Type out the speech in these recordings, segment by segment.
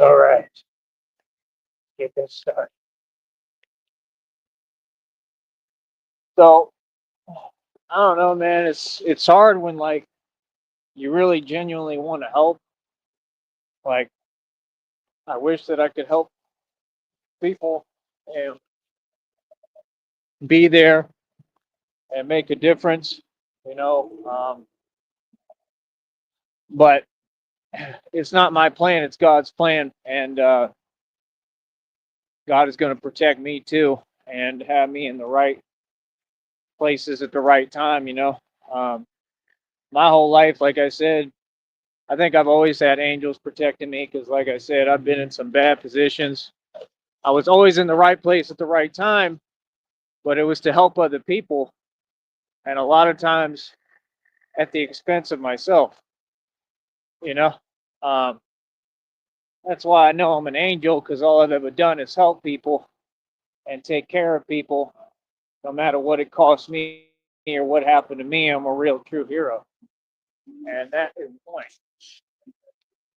All right, get this started. So I don't know, man. It's hard when like you really genuinely want to help. Like I wish that I could help people and be there and make a difference. You know, but it's not my plan. It's God's plan, and God is going to protect me too and have me in the right places at the right time. Um, my whole life, like I said, I think I've always had angels protecting me because, like I said, I've been in some bad positions. I was always in the right place at the right time, but it was to help other people, and a lot of times at the expense of myself. You know, um, that's why I know I'm an angel because all I've ever done is help people and take care of people, no matter what it costs me or what happened to me. I'm a real true hero, and that is the point.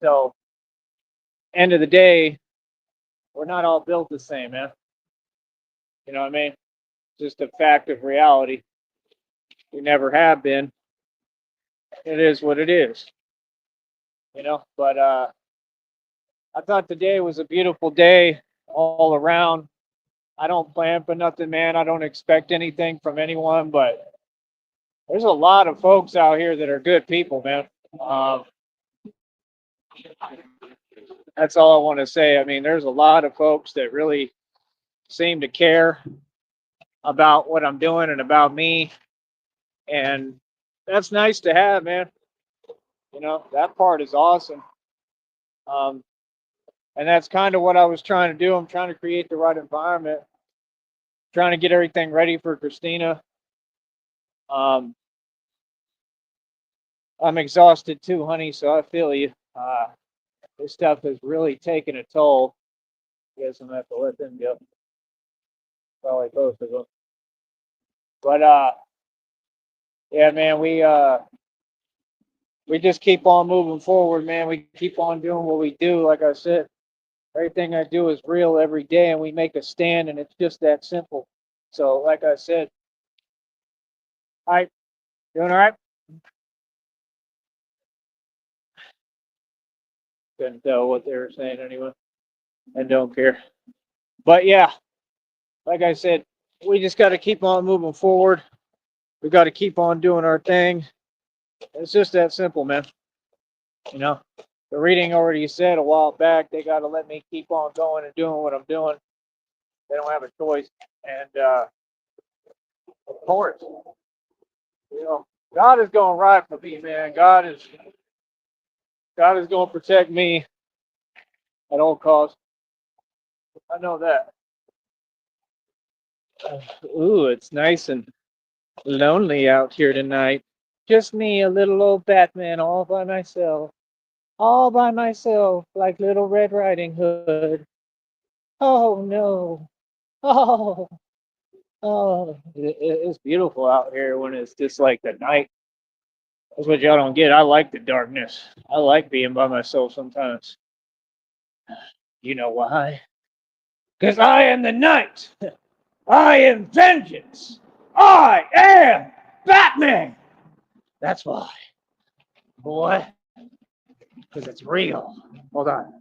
So, end of the day, we're not all built the same, man. You know what I mean? Just a fact of reality. We never have been. It is what it is. But I thought today was a beautiful day all around. I don't plan for nothing, man. I don't expect anything from anyone, but there's a lot of folks out here that are good people, man. Um, that's all I want to say. I mean, there's a lot of folks that really seem to care about what I'm doing and about me, and that's nice to have, man. That part is awesome. Um, and that's kind of what I was trying to do. I'm trying to create the right environment, trying to get everything ready for Christina. Um, I'm exhausted too, honey, so I feel you. This stuff has really taken a toll. I guess I'm gonna have to let them go. Probably both of them. But yeah, man, we just keep on moving forward, man. We keep on doing what we do. Like I said, everything I do is real every day, and we make a stand, and it's just that simple. So, like I said, hi, doing all right? Couldn't tell what they were saying anyway, and don't care. But yeah, like I said, we just got to keep on moving forward. We got to keep on doing our thing. It's just that simple, man. You know, the reading already said a while back they got to let me keep on going and doing what I'm doing. They don't have a choice. And of course, you know, God is going to ride for me, man. God is going to protect me at all costs. I know that. Ooh, it's nice and lonely out here tonight. Just me, a little old Batman, all by myself. All by myself, like Little Red Riding Hood. Oh no. Oh, oh. It's beautiful out here when it's just like the night. That's what y'all don't get. I like the darkness. I like being by myself sometimes. You know why? Because I am the night. I am vengeance. I am Batman. That's why, boy. Because it's real. Hold on.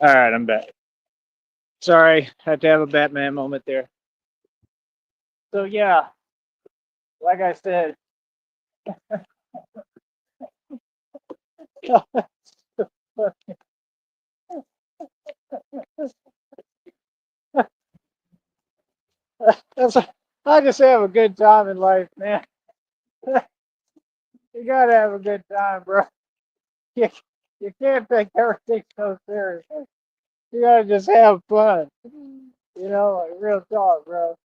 All right, I'm back. Sorry, had to have a Batman moment there. So yeah, like I said, that's, I just have a good time in life, man. You gotta have a good time, bro. You, you can't take everything so serious. You gotta just have fun. You know, like real talk, bro.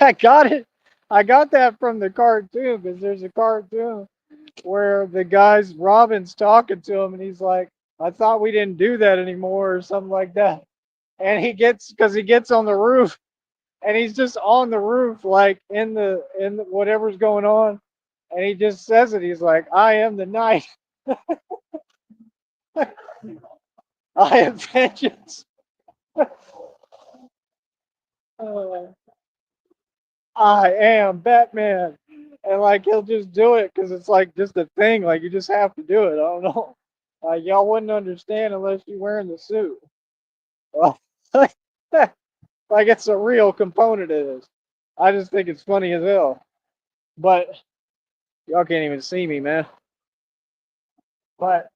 I got it. I got that from the cartoon because there's a cartoon where the guy's Robin's talking to him and he's like, I thought we didn't do that anymore or something like that. And because he gets on the roof and he's just on the roof, like in the whatever's going on. And he just says it. He's like, I am the night. I am vengeance. Uh, I am Batman. And like he'll just do it because it's like just a thing. Like you just have to do it. I don't know. Like y'all wouldn't understand unless you're wearing the suit. like it's a real component of this. I just think it's funny as hell. But y'all can't even see me, man. But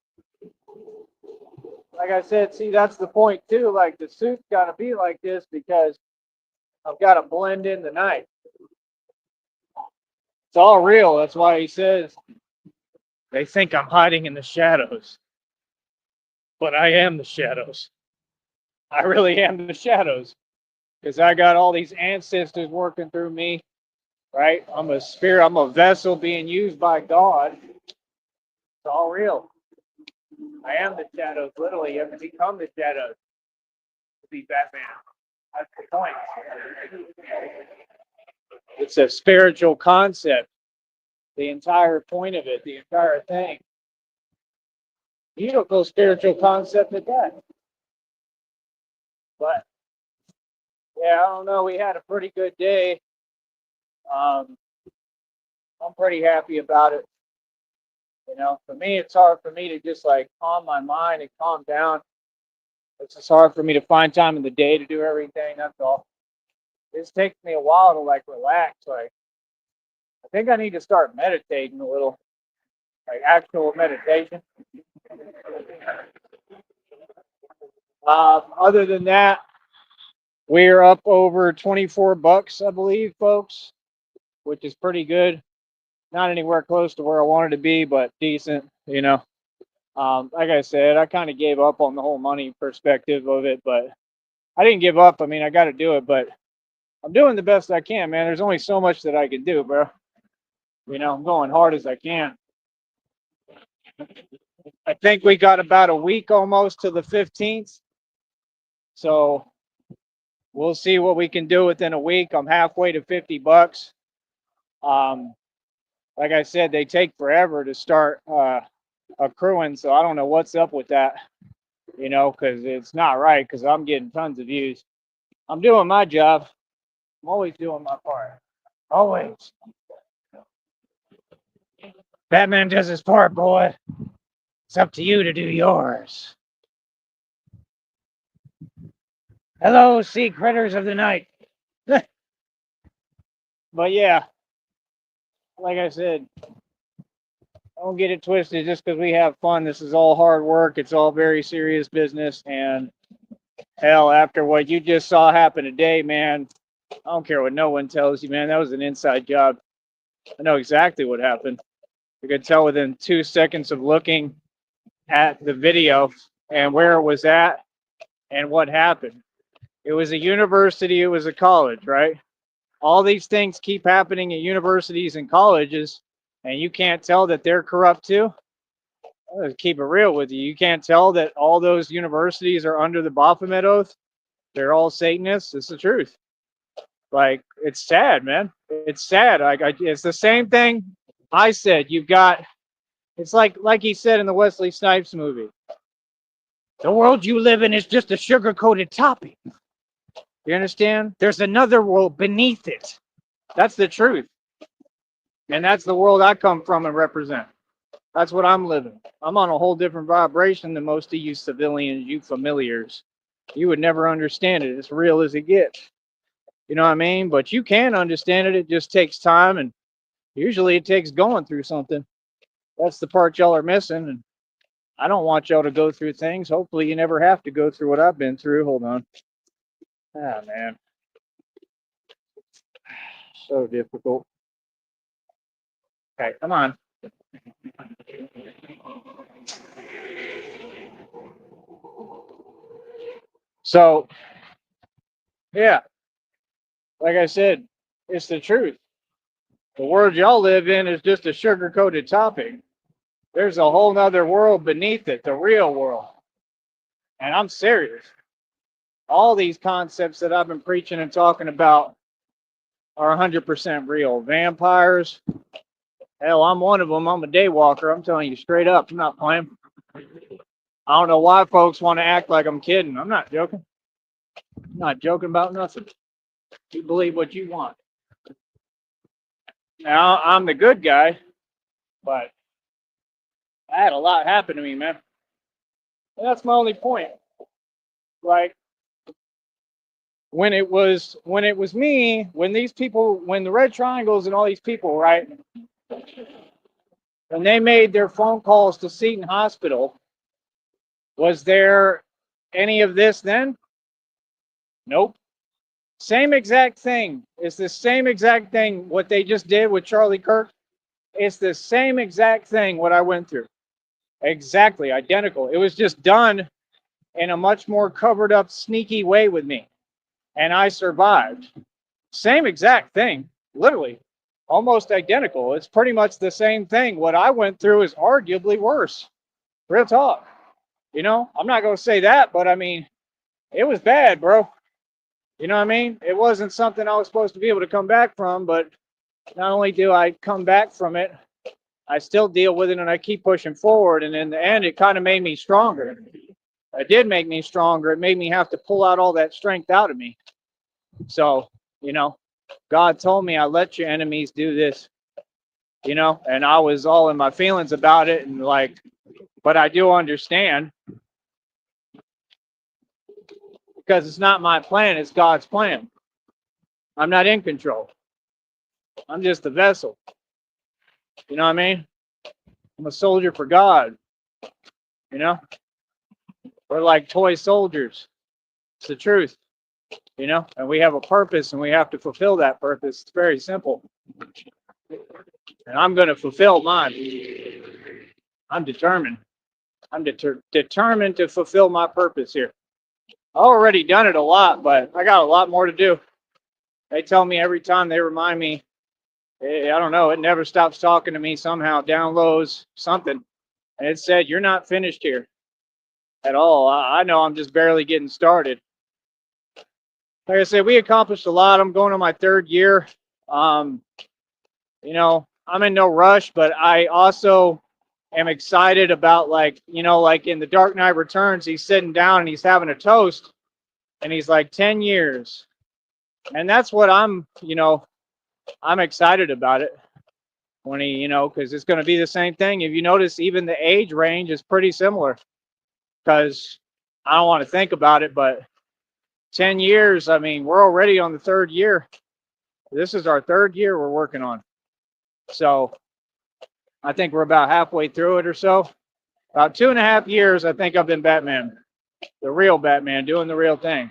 like I said, see that's the point too. Like the suit's gotta be like this because I've gotta blend in the night. It's all real. That's why he says they think I'm hiding in the shadows. But I am the shadows. I really am the shadows. Because I got all these ancestors working through me, right? I'm a spirit, I'm a vessel being used by God. It's all real. I am the shadows, literally. You have to become the shadows to be Batman. That's the point. It's a spiritual concept. The entire point of it, the entire thing. Beautiful spiritual concept at that. But yeah, I don't know. We had a pretty good day. Um, I'm pretty happy about it. You know, for me, it's hard for me to just like calm my mind and calm down. It's just hard for me to find time in the day to do everything. That's all. It takes me a while to like relax. Like, I think I need to start meditating a little, like actual meditation. Other than that, we're up over 24 bucks, I believe, folks, which is pretty good. Not anywhere close to where I wanted to be, but decent, you know. Like I said, I kind of gave up on the whole money perspective of it, but I didn't give up. I mean, I got to do it, but I'm doing the best I can, man. There's only so much that I can do, bro. You know, I'm going hard as I can. I think we got about a week almost to the 15th. So we'll see what we can do within a week. I'm halfway to 50 bucks. Um, like I said, they take forever to start accruing. So I don't know what's up with that, you know, because it's not right because I'm getting tons of views. I'm doing my job. I'm always doing my part. Always. Batman does his part, boy. It's up to you to do yours. Hello, sea critters of the night. But yeah, like I said, don't get it twisted just because we have fun. This is all hard work. It's all very serious business. And hell, after what you just saw happen today, man, I don't care what no one tells you, man. That was an inside job. I know exactly what happened. You could tell within 2 seconds of looking at the video and where it was at and what happened. It was a university, it was a college, right? All these things keep happening at universities and colleges, and you can't tell that they're corrupt too. I'll keep it real with you. You can't tell that all those universities are under the Baphomet oath. They're all Satanists. It's the truth. Like, it's sad, man. It's sad. It's the same thing I said. You've got, it's like he said in the Wesley Snipes movie. The world you live in is just a sugar-coated topping. You understand? There's another world beneath it. That's the truth. And that's the world I come from and represent. That's what I'm living. I'm on a whole different vibration than most of you civilians, you familiars. You would never understand it. It's real as it gets. You know what I mean? But you can understand it. It just takes time, and usually it takes going through something. That's the part y'all are missing. And I don't want y'all to go through things. Hopefully, you never have to go through what I've been through. Hold on. Ah, man. So difficult. Okay, come on. So, yeah, like I said, it's the truth. The world y'all live in is just a sugar coated topic. There's a whole nother world beneath it, the real world. And I'm serious. All these concepts that I've been preaching and talking about are 100% real. Vampires, hell, I'm one of them. I'm a daywalker. I'm telling you straight up. I'm not playing. I don't know why folks want to act like I'm kidding. I'm not joking. I'm not joking about nothing. You believe what you want. Now, I'm the good guy, but I had a lot happen to me, man. And that's my only point. Like, when it was me, when these people, when the Red Triangles and all these people, right, when they made their phone calls to Seton Hospital, was there any of this then? Nope. Same exact thing. It's the same exact thing what they just did with Charlie Kirk. It's the same exact thing what I went through. Exactly identical. It was just done in a much more covered up, sneaky way with me. And I survived. Same exact thing, literally, almost identical. It's pretty much the same thing. What I went through is arguably worse. Real talk. You know, I'm not going to say that, but I mean, it was bad, bro. You know what I mean? It wasn't something I was supposed to be able to come back from, but not only do I come back from it, I still deal with it and I keep pushing forward. And in the end, it kind of made me stronger. It did make me stronger. It made me have to pull out all that strength out of me. So, you know, God told me, I let your enemies do this, you know, and I was all in my feelings about it. And like, but I do understand because it's not my plan, it's God's plan. I'm not in control. I'm just a vessel. You know what I mean? I'm a soldier for God. You know? We're like toy soldiers. It's the truth. You know? And we have a purpose and we have to fulfill that purpose. It's very simple. And I'm going to fulfill mine. I'm determined. I'm determined to fulfill my purpose here. I've already done it a lot, but I got a lot more to do. They tell me every time, they remind me, I don't know, it never stops talking to me somehow, downloads something. And it said, you're not finished here at all. I know I'm just barely getting started. Like I said, we accomplished a lot. I'm going on my third year. You know, I'm in no rush, but I also am excited about, like, you know, like in The Dark Knight Returns, he's sitting down and he's having a toast and he's like 10 years. And that's what I'm, you know, I'm excited about it when he, you know, because it's going to be the same thing. If you notice, even the age range is pretty similar because I don't want to think about it, but 10 years, I mean, we're already on the third year. This is our third year we're working on. So I think we're about halfway through it or so. About 2.5 years, I think I've been Batman, the real Batman, doing the real thing.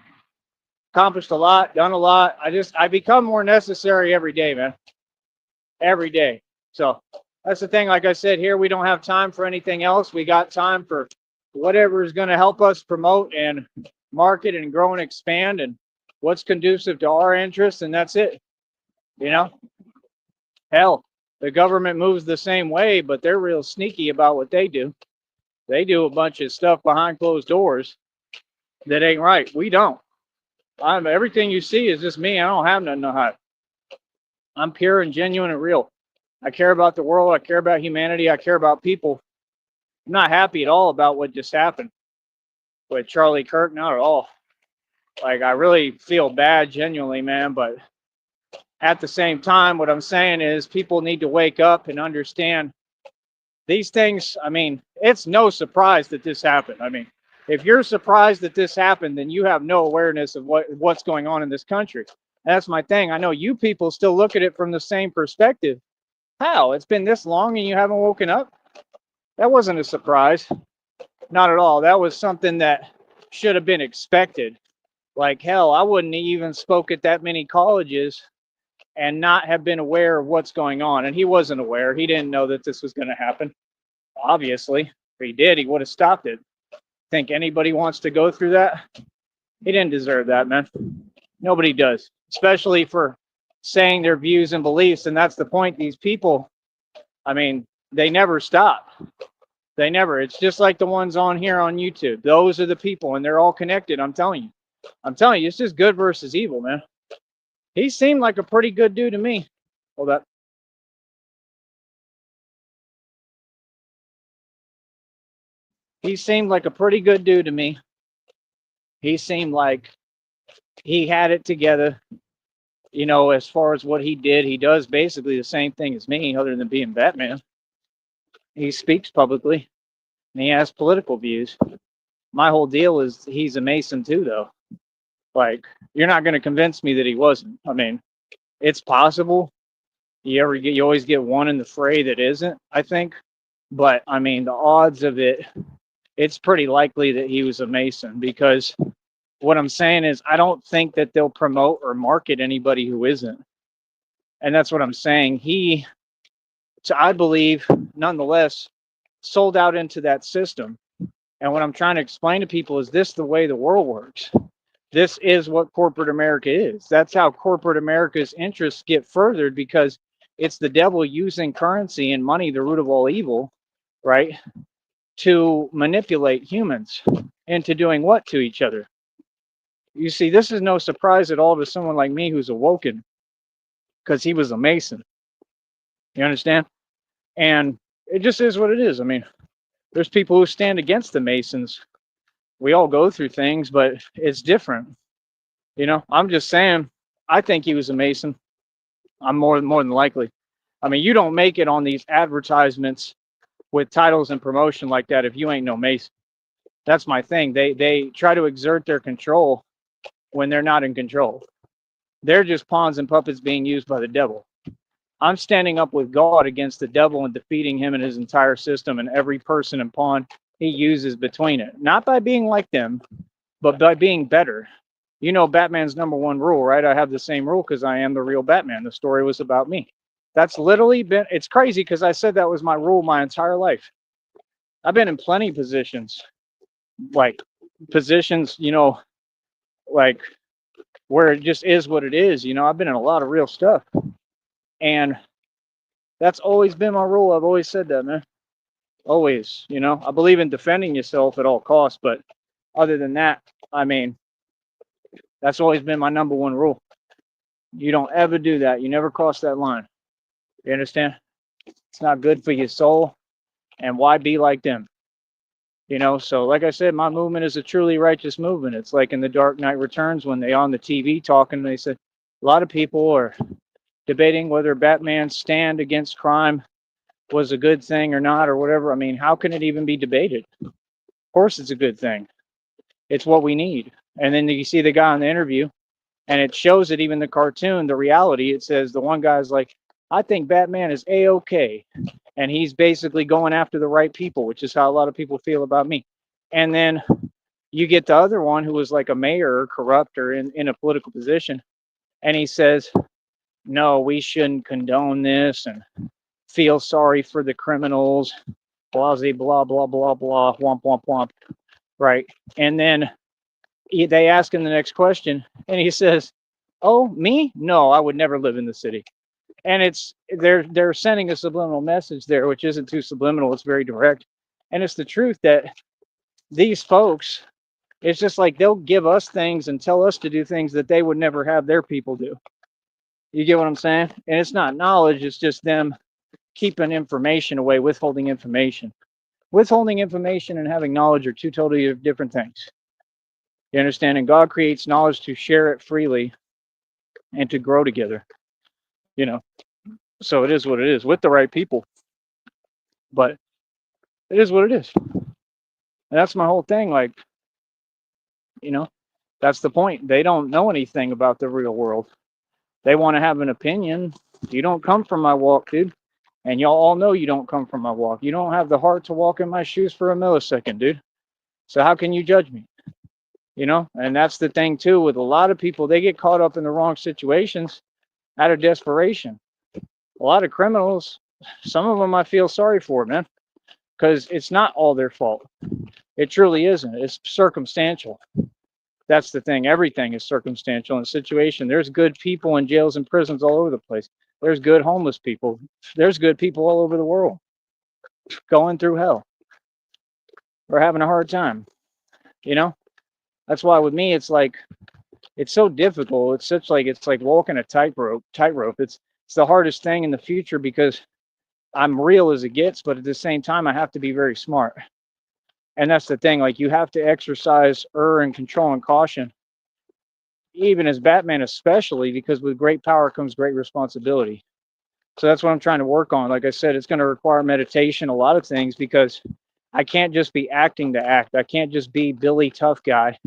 Accomplished a lot, done a lot. I become more necessary every day, man. Every day. So that's the thing. Like I said, here we don't have time for anything else. We got time for whatever is going to help us promote and market and grow and expand and what's conducive to our interests. And that's it. You know, hell, the government moves the same way, but they're real sneaky about what they do. They do a bunch of stuff behind closed doors that ain't right. We don't. Everything you see is just me. I don't have nothing to hide. I'm pure and genuine and real. I care about the world. I care about humanity. I care about people. I'm not happy at all about what just happened with Charlie Kirk. Not at all. Like, I really feel bad, genuinely, man. But at the same time, what I'm saying is people need to wake up and understand these things, I mean, it's no surprise that this happened. I mean, if you're surprised that this happened, then you have no awareness of what's going on in this country. That's my thing. I know you people still look at it from the same perspective. How? It's been this long and you haven't woken up? That wasn't a surprise. Not at all. That was something that should have been expected. Like hell, I wouldn't even spoke at that many colleges and not have been aware of what's going on. And he wasn't aware. He didn't know that this was going to happen. Obviously, if he did, he would have stopped it. Think anybody wants to go through that? He didn't deserve that, man. Nobody does, especially for saying their views and beliefs. And that's the point. These people, I mean, they never stop. They never. It's just like the ones on here on YouTube. Those are the people, and they're all connected. I'm telling you. I'm telling you, it's just good versus evil, man. He seemed like a pretty good dude to me. Hold up. He seemed like a pretty good dude to me. He seemed like he had it together. You know, as far as what he did, he does basically the same thing as me, other than being Batman. He speaks publicly, and he has political views. My whole deal is he's a Mason too, though. Like, you're not going to convince me that he wasn't. I mean, it's possible. You always get one in the fray that isn't, I think. But I mean, the odds of it, it's pretty likely that he was a Mason, because what I'm saying is I don't think that they'll promote or market anybody who isn't. And that's what I'm saying. He, I believe, nonetheless, sold out into that system. And what I'm trying to explain to people is this: the way the world works. This is what corporate America is. That's how corporate America's interests get furthered, because it's the devil using currency and money, the root of all evil, right, to manipulate humans into doing what to each other. You see, this is no surprise at all to someone like me who's awoken, because he was a Mason. You understand? And it just is what it is. I mean, there's people who stand against the Masons. We all go through things, but it's different. You know, I'm just saying, I think he was a Mason. I'm more than likely. I mean, you don't make it on these advertisements with titles and promotion like that if you ain't no Mason. That's my thing. They try to exert their control when they're not in control. They're just pawns and puppets being used by the devil. I'm standing up with God against the devil and defeating him and his entire system and every person and pawn he uses between it. Not by being like them, but by being better. You know Batman's #1 rule, right? I have the same rule because I am the real Batman. The story was about me. That's literally been, it's crazy because I said that was my rule my entire life. I've been in plenty of positions, like positions, you know, like where it just is what it is. You know, I've been in a lot of real stuff. And that's always been my rule. I've always said that, man. Always, you know, I believe in defending yourself at all costs. But other than that, I mean, that's always been my #1 rule. You don't ever do that. You never cross that line. You understand? It's not good for your soul. And why be like them? You know, so like I said, my movement is a truly righteous movement. It's like in The Dark Knight Returns when they on the TV talking, they said a lot of people are debating whether Batman's stand against crime was a good thing or not, or whatever. I mean, how can it even be debated? Of course it's a good thing. It's what we need. And then you see the guy on the interview, and it shows it, even the cartoon, the reality. It says the one guy's like, I think Batman is A-OK. And he's basically going after the right people, which is how a lot of people feel about me. And then you get the other one who was like a mayor or corrupt or in a political position. And he says, no, we shouldn't condone this and feel sorry for the criminals, blah, blah, blah, blah, blah, womp, womp, womp. Right. And then they ask him the next question, and he says, oh, me? No, I would never live in the city. And it's they're sending a subliminal message there, which isn't too subliminal. It's very direct. And it's the truth that these folks, it's just like they'll give us things and tell us to do things that they would never have their people do. You get what I'm saying? And it's not knowledge. It's just them keeping information away, withholding information. Withholding information and having knowledge are two totally different things. You understand? And God creates knowledge to share it freely and to grow together. You know, so it is what it is with the right people. But It is what it is. And that's my whole thing. Like, you know, that's the point. They don't know anything about the real world. They want to have an opinion. You don't come from my walk, dude. And y'all all know you don't come from my walk. You don't have the heart to walk in my shoes for a millisecond, dude. So how can you judge me? And that's the thing too with a lot of people. They get caught up in the wrong situations out of desperation. A lot of criminals, some of them I feel sorry for, man, because it's not all their fault. It truly isn't. It's circumstantial. That's the thing. Everything is circumstantial in a situation. There's good people in jails and prisons all over the place. There's good homeless people. There's good people all over the world going through hell or having a hard time. That's why with me, it's like, it's so difficult. It's like walking a tightrope. It's the hardest thing in the future because I'm real as it gets, but at the same time, I have to be very smart. And that's the thing. Like, you have to exercise and control and caution, even as Batman, especially because with great power comes great responsibility. So that's what I'm trying to work on. Like I said, it's going to require meditation, a lot of things, because I can't just be acting to act. I can't just be Billy Tough Guy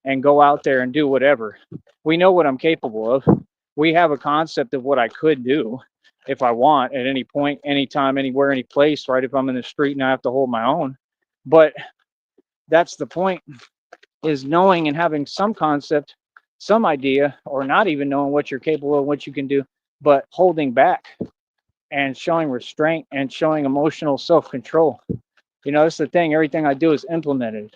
and go out there and do whatever. We know what I'm capable of. We have a concept of what I could do if I want at any point, anytime, anywhere, any place, right? If I'm in the street and I have to hold my own. But that's the point, is knowing and having some concept, some idea, or not even knowing what you're capable of, what you can do, but holding back and showing restraint and showing emotional self-control. That's the thing. Everything I do is implemented.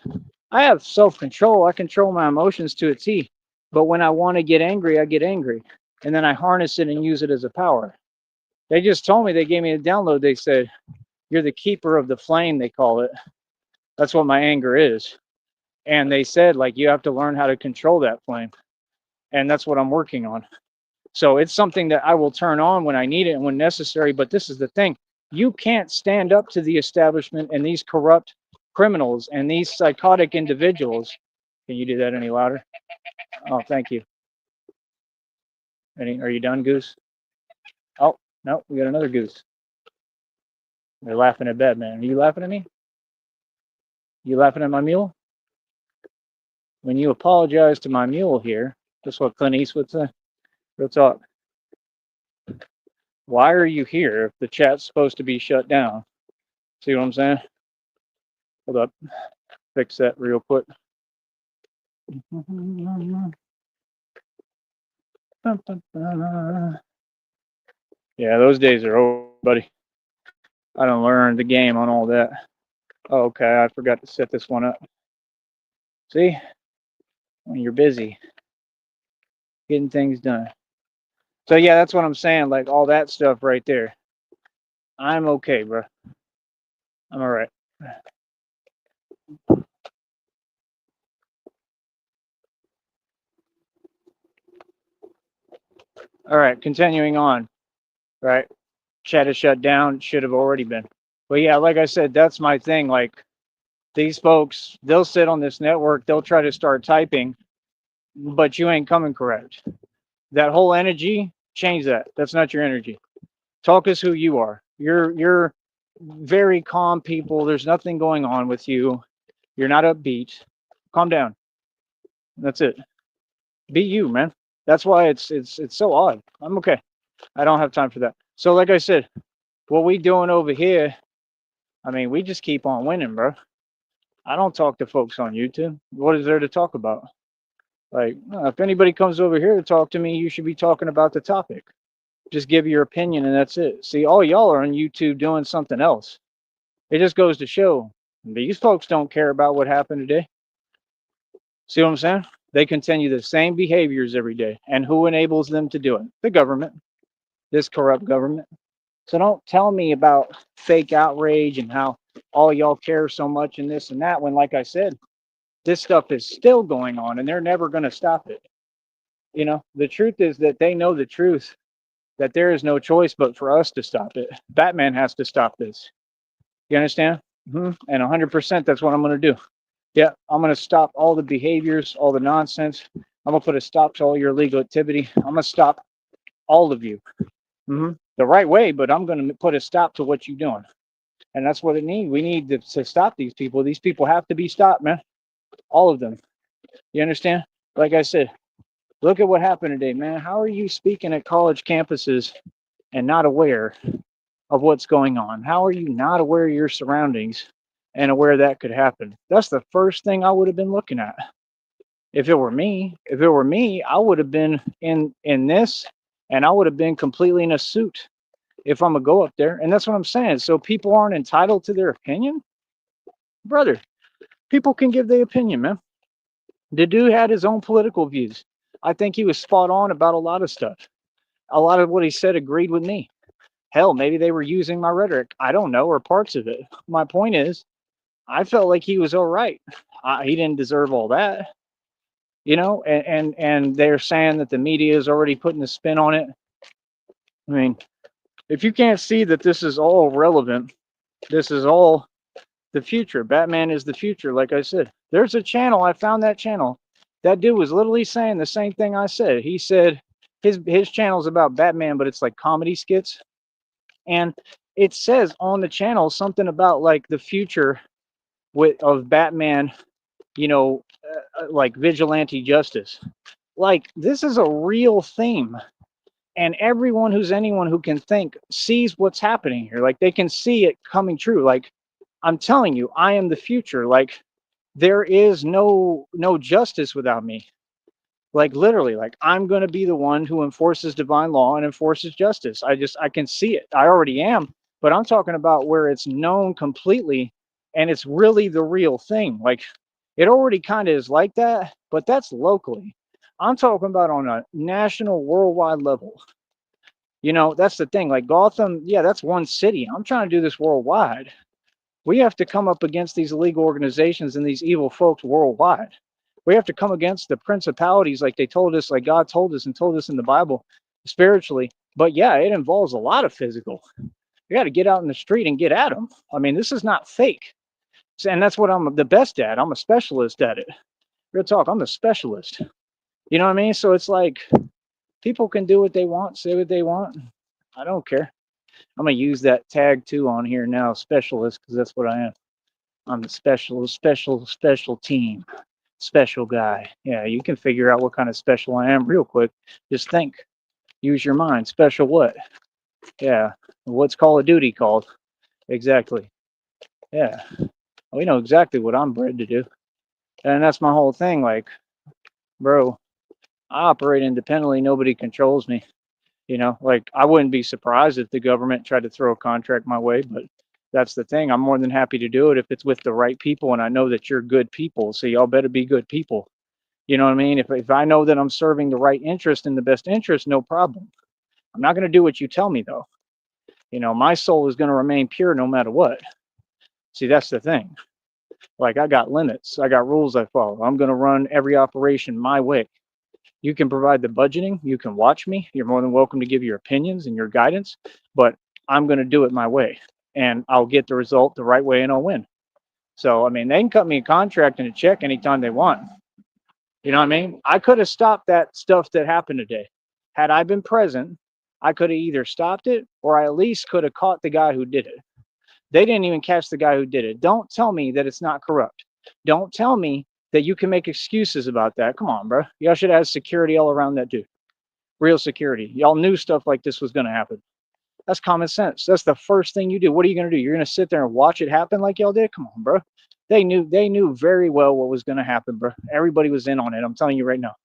I have self-control. I control my emotions to a T. But when I want to get angry, I get angry. And then I harness it and use it as a power. They just told me, they gave me a download. They said, you're the keeper of the flame, they call it. That's what my anger is. And they said, like, you have to learn how to control that flame. And that's what I'm working on. So it's something that I will turn on when I need it and when necessary. But this is the thing. You can't stand up to the establishment and these corrupt criminals and these psychotic individuals. Can you do that any louder? Oh, thank you. Are you done, Goose? Oh, no, we got another Goose. They're laughing at Batman. Are you laughing at me? You laughing at my mule? When you apologize to my mule here, that's what Clint Eastwood said. Real talk. Why are you here if the chat's supposed to be shut down? See what I'm saying? Hold up. Fix that real quick. Yeah, those days are over, buddy. I don't learn the game on all that. Oh, okay, I forgot to set this one up. See? When you're busy getting things done. So yeah, that's what I'm saying. Like, all that stuff right there. I'm okay, bro. I'm all right. All right, continuing on. Right. Chat is shut down. Should have already been. But yeah, like I said, that's my thing. Like, these folks, they'll sit on this network, they'll try to start typing, but you ain't coming correct. That whole energy, change that. That's not your energy. Talk as who you are. You're very calm people. There's nothing going on with you. You're not upbeat. Calm down. That's it. Be you, man. That's why it's so odd. I'm okay. I don't have time for that. So like I said, what we doing over here, I mean, we just keep on winning, bro. I don't talk to folks on YouTube. What is there to talk about? Like, if anybody comes over here to talk to me, you should be talking about the topic. Just give your opinion and that's it. See, all y'all are on YouTube doing something else. It just goes to show these folks don't care about what happened today. See what I'm saying? They continue the same behaviors every day. And who enables them to do it? The government, this corrupt government. So don't tell me about fake outrage and how all y'all care so much and this and that, when, like I said, this stuff is still going on and they're never going to stop it. The truth is that they know the truth, that there is no choice but for us to stop it. Batman has to stop this. You understand? And 100%, that's what I'm going to do. Yeah, I'm going to stop all the behaviors, all the nonsense. I'm going to put a stop to all your illegal activity. I'm going to stop all of you the right way, but I'm going to put a stop to what you're doing. And that's what it needs. We need to stop these people. These people have to be stopped, man. All of them. You understand? Like I said, look at what happened today, man. How are you speaking at college campuses and not aware of what's going on? How are you not aware of your surroundings and aware that could happen? That's the first thing I would have been looking at. If it were me, I would have been in this, and I would have been completely in a suit if I'm gonna go up there. And that's what I'm saying. So people aren't entitled to their opinion, brother. People can give their opinion, man. The dude had his own political views. I think he was spot on about a lot of stuff. A lot of what he said agreed with me. Hell, maybe they were using my rhetoric. I don't know, or parts of it. My point is, I felt like he was all right. He didn't deserve all that, and they're saying that the media is already putting the spin on it. I mean, if you can't see that this is all relevant, this is all the future. Batman is the future, like I said. There's a channel, I found that channel. That dude was literally saying the same thing I said. He said his channel's about Batman, but it's like comedy skits. And it says on the channel something about like the future of Batman, like vigilante justice. Like this is a real theme. And anyone who can think sees what's happening here. Like they can see it coming true. Like I'm telling you, I am the future. Like there is no justice without me. Like literally, like I'm going to be the one who enforces divine law and enforces justice. I can see it. I already am, but I'm talking about where it's known completely and it's really the real thing. Like it already kind of is like that, but that's locally. I'm talking about on a national, worldwide level. That's the thing. Like Gotham, yeah, that's one city. I'm trying to do this worldwide. We have to come up against these illegal organizations and these evil folks worldwide. We have to come against the principalities like they told us, like God told us and told us in the Bible spiritually. But yeah, it involves a lot of physical. You got to get out in the street and get at them. I mean, this is not fake. And that's what I'm the best at. I'm a specialist at it. Real talk, I'm a specialist. You know what I mean? So it's like people can do what they want, say what they want. I don't care. I'm going to use that tag too on here now, specialist, because that's what I am. I'm the special team, special guy. Yeah, you can figure out what kind of special I am real quick. Just think, use your mind. Special what? Yeah, what's Call of Duty called? Exactly. Yeah, we know exactly what I'm bred to do. And that's my whole thing. Like, bro, I operate independently. Nobody controls me. Like I wouldn't be surprised if the government tried to throw a contract my way, but that's the thing. I'm more than happy to do it if it's with the right people, and I know that you're good people. So y'all better be good people. You know what I mean? If I know that I'm serving the right interest and the best interest, no problem. I'm not going to do what you tell me though. My soul is going to remain pure no matter what. See, that's the thing. Like I got limits. I got rules I follow. I'm going to run every operation my way. You can provide the budgeting. You can watch me. You're more than welcome to give your opinions and your guidance, but I'm going to do it my way and I'll get the result the right way and I'll win. So, I mean, they can cut me a contract and a check anytime they want. You know what I mean? I could have stopped that stuff that happened today. Had I been present, I could have either stopped it or I at least could have caught the guy who did it. They didn't even catch the guy who did it. Don't tell me that it's not corrupt. Don't tell me that you can make excuses about that. Come on, bro. Y'all should have security all around that dude. Real security. Y'all knew stuff like this was going to happen. That's common sense. That's the first thing you do. What are you going to do? You're going to sit there and watch it happen like y'all did? Come on, bro. They knew very well what was going to happen, bro. Everybody was in on it. I'm telling you right now.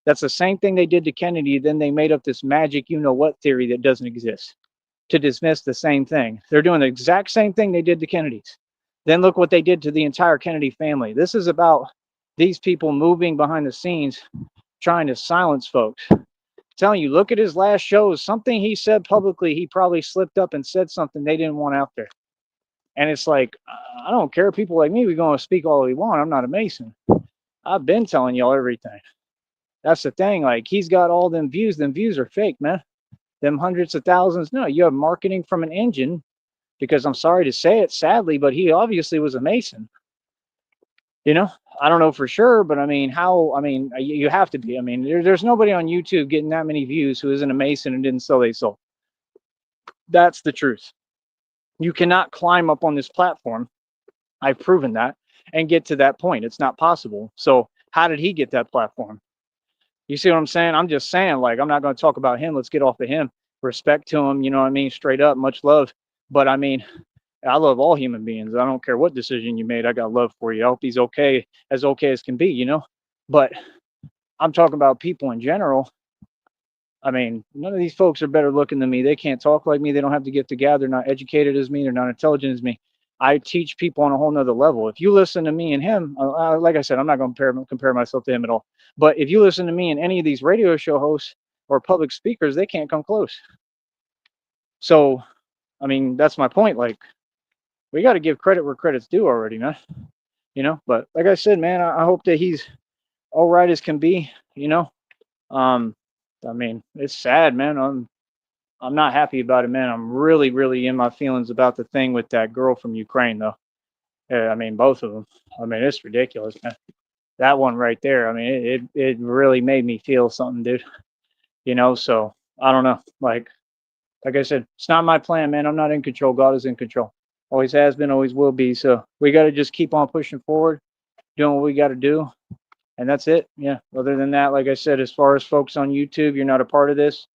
That's the same thing they did to Kennedy. Then they made up this magic you know what theory that doesn't exist to dismiss the same thing. They're doing the exact same thing they did to Kennedys. Then look what they did to the entire Kennedy family. This is about these people moving behind the scenes, trying to silence folks. I'm telling you, look at his last shows. Something he said publicly, he probably slipped up and said something they didn't want out there. And it's like, I don't care. People like me, we're going to speak all we want. I'm not a Mason. I've been telling y'all everything. That's the thing. Like, he's got all them views. Them views are fake, man. Them hundreds of thousands. No, you have marketing from an engine, because I'm sorry to say it, sadly, but he obviously was a Mason. I don't know for sure, but I mean, you have to be. I mean, there's nobody on YouTube getting that many views who isn't a Mason and didn't sell their soul. That's the truth. You cannot climb up on this platform. I've proven that, and get to that point. It's not possible. So how did he get that platform? You see what I'm saying? I'm just saying, like, I'm not going to talk about him. Let's get off of him. Respect to him, you know what I mean? Straight up, much love. But I mean, I love all human beings. I don't care what decision you made. I got love for you. I hope he's okay as can be, you know? But I'm talking about people in general. I mean, none of these folks are better looking than me. They can't talk like me. They don't have to get together. They're not educated as me. They're not intelligent as me. I teach people on a whole nother level. If you listen to me and him, like I said, I'm not going to compare myself to him at all. But if you listen to me and any of these radio show hosts or public speakers, they can't come close. So, I mean, that's my point. Like, we got to give credit where credit's due already, man. You know, but like I said, man, I hope that he's all right as can be, you know. Um, I mean, it's sad, man. I'm not happy about it, man. I'm really, really in my feelings about the thing with that girl from Ukraine, though. Yeah, I mean, both of them. I mean, it's ridiculous, man. That one right there. I mean, it really made me feel something, dude. You know, so I don't know. Like I said, it's not my plan, man. I'm not in control. God is in control. Always has been, always will be. So we got to just keep on pushing forward, doing what we got to do, and that's it. Yeah. Other than that, like I said, as far as folks on YouTube, you're not a part of this.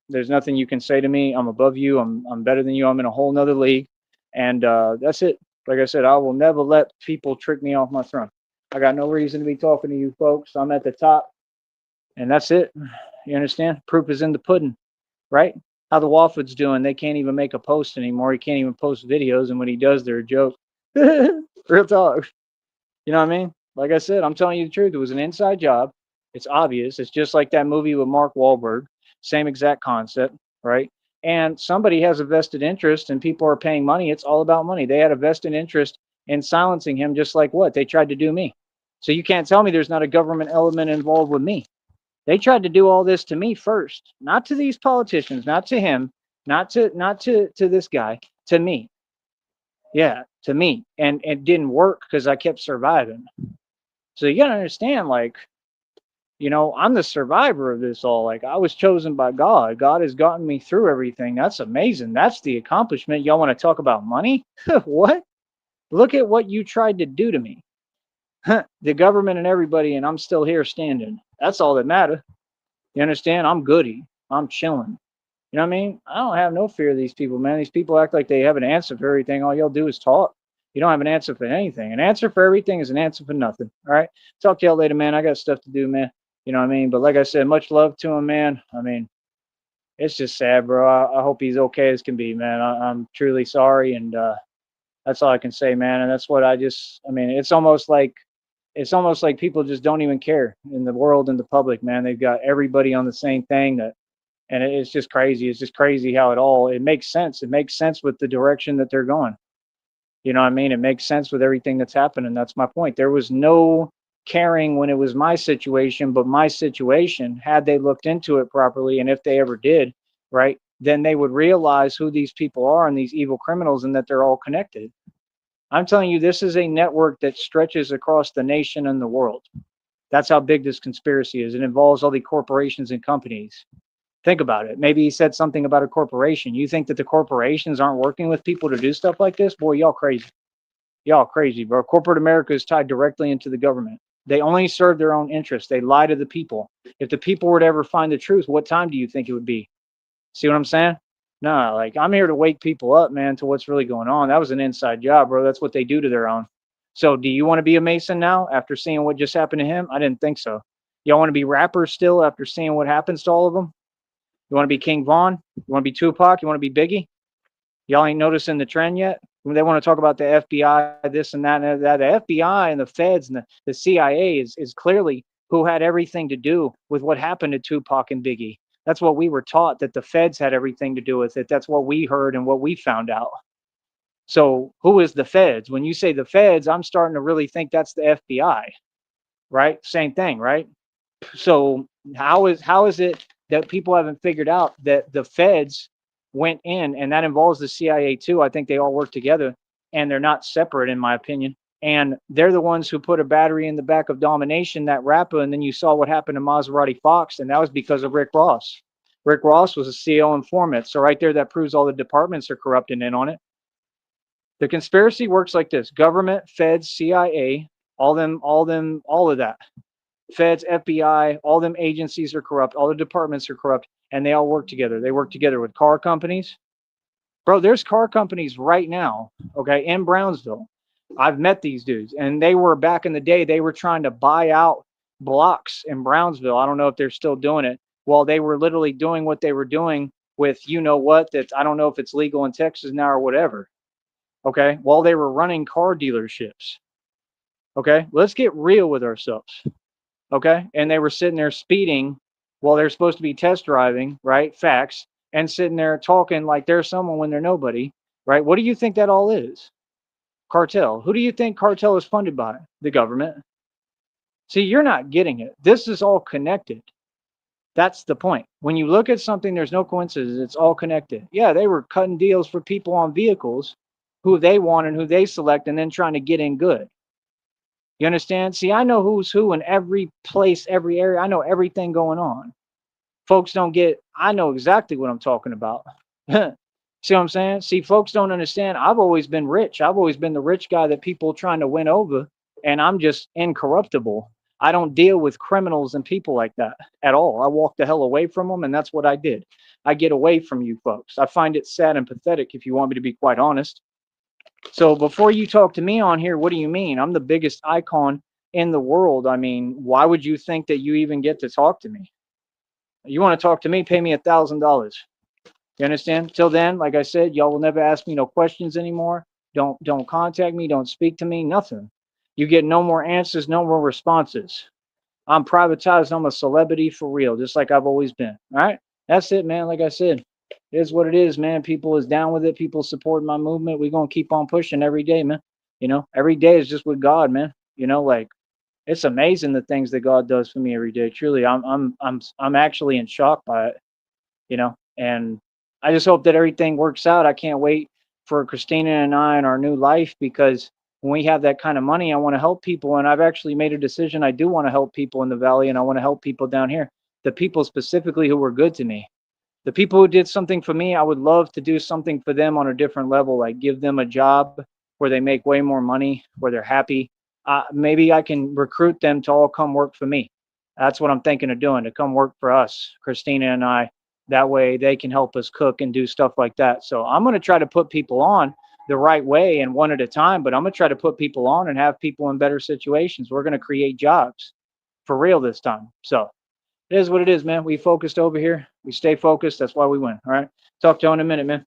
There's nothing you can say to me. I'm above you. I'm better than you. I'm in a whole nother league, and that's it. Like I said, I will never let people trick me off my throne. I got no reason to be talking to you folks. I'm at the top, and that's it. You understand? Proof is in the pudding, right? How the Wofford's doing? They can't even make a post anymore. He can't even post videos, and when he does, they're a joke. Real talk. You know what I mean? Like I said, I'm telling you the truth. It was an inside job. It's obvious. It's just like that movie with Mark Wahlberg. Same exact concept, right? And somebody has a vested interest and people are paying money. It's all about money. They had a vested interest in silencing him, just like what they tried to do me. So you can't tell me there's not a government element involved with me. They tried to do all this to me first, not to these politicians, not to him, not to this guy, to me. Yeah, to me. And it didn't work because I kept surviving. So you gotta understand, like, you know, I'm the survivor of this all. Like, I was chosen by God. God has gotten me through everything. That's amazing. That's the accomplishment. Y'all want to talk about money? What? Look at what you tried to do to me. The government and everybody, and I'm still here standing. That's all that matters. You understand? I'm goody. I'm chilling. You know what I mean? I don't have no fear of these people, man. These people act like they have an answer for everything. All y'all do is talk. You don't have an answer for anything. An answer for everything is an answer for nothing. All right. Talk to y'all later, man. I got stuff to do, man. You know what I mean? But like I said, much love to him, man. I mean, it's just sad, bro. I hope he's okay as can be, man. I'm truly sorry, and that's all I can say, man. And that's what I mean, it's almost like people just don't even care in the world and the public, man. They've got everybody on the same thing that and it's just crazy. It's just crazy how it makes sense. It makes sense with the direction that they're going. You know what I mean? It makes sense with everything that's happening. That's my point. There was no caring when it was my situation, but my situation, had they looked into it properly, and if they ever did, right, then they would realize who these people are and these evil criminals and that they're all connected. I'm telling you, this is a network that stretches across the nation and the world. That's how big this conspiracy is. It involves all the corporations and companies. Think about it. Maybe he said something about a corporation. You think that the corporations aren't working with people to do stuff like this? Boy, y'all crazy. Y'all crazy, bro. Corporate America is tied directly into the government. They only serve their own interests. They lie to the people. If the people were to ever find the truth, what time do you think it would be? See what I'm saying? No, like, I'm here to wake people up, man, to what's really going on. That was an inside job, bro. That's what they do to their own. So do you want to be a Mason now after seeing what just happened to him? I didn't think so. Y'all want to be rappers still after seeing what happens to all of them? You want to be King Von? You want to be Tupac? You want to be Biggie? Y'all ain't noticing the trend yet? They want to talk about the FBI, this and that and that. The FBI and the feds and the CIA is clearly who had everything to do with what happened to Tupac and Biggie. That's what we were taught, that the feds had everything to do with it. That's what we heard and what we found out. So who is the feds? When you say the feds, I'm starting to really think that's the FBI, right? Same thing, right? So how is it that people haven't figured out that the feds went in, and that involves the CIA too? I think they all work together, and they're not separate, in my opinion. And they're the ones who put a battery in the back of Domination, that rapper, and then you saw what happened to Maserati Fox, and that was because of Rick Ross. Rick Ross was a CEO informant. So right there, that proves all the departments are corrupt and in on it. The conspiracy works like this: government, feds, CIA, all of that. Feds, FBI, all them agencies are corrupt. All the departments are corrupt, and they all work together. They work together with car companies. Bro, there's car companies right now, okay, in Brownsville. I've met these dudes, and they were back in the day, they were trying to buy out blocks in Brownsville. I don't know if they're still doing it. While they were literally doing what they were doing with you know what, that I don't know if it's legal in Texas now or whatever. Okay. While they were running car dealerships. Okay. Let's get real with ourselves. Okay. And they were sitting there speeding while they're supposed to be test driving, right? Facts. And sitting there talking like they're someone when they're nobody, right? What do you think that all is? Cartel. Who do you think cartel is funded by? The government. See, you're not getting it. This is all connected. That's the point. When you look at something, there's no coincidence. It's all connected. Yeah, they were cutting deals for people on vehicles who they want and who they select and then trying to get in good. You understand? See, I know who's who in every place, every area. I know everything going on. Folks don't get, I know exactly what I'm talking about. See what I'm saying? See, folks don't understand. I've always been rich. I've always been the rich guy that people trying to win over, and I'm just incorruptible. I don't deal with criminals and people like that at all. I walk the hell away from them, and that's what I did. I get away from you folks. I find it sad and pathetic, if you want me to be quite honest. So before you talk to me on here, what do you mean? I'm the biggest icon in the world. I mean, why would you think that you even get to talk to me? You want to talk to me, pay me $1,000. You understand? Till then, like I said, y'all will never ask me no questions anymore. Don't contact me. Don't speak to me. Nothing. You get no more answers, no more responses. I'm privatized. I'm a celebrity for real, just like I've always been. All right. That's it, man. Like I said, it is what it is, man. People is down with it. People support my movement. We're gonna keep on pushing every day, man. You know, every day is just with God, man. You know, like it's amazing the things that God does for me every day. Truly, I'm actually in shock by it. You know, and I just hope that everything works out. I can't wait for Christina and I and our new life, because when we have that kind of money, I want to help people. And I've actually made a decision. I do want to help people in the valley, and I want to help people down here. The people specifically who were good to me. The people who did something for me, I would love to do something for them on a different level, like give them a job where they make way more money, where they're happy. Maybe I can recruit them to all come work for me. That's what I'm thinking of doing, to come work for us, Christina and I. That way they can help us cook and do stuff like that. So I'm going to try to put people on the right way and one at a time, but I'm going to try to put people on and have people in better situations. We're going to create jobs for real this time. So it is what it is, man. We focused over here. We stay focused. That's why we win. All right. Talk to you in a minute, man.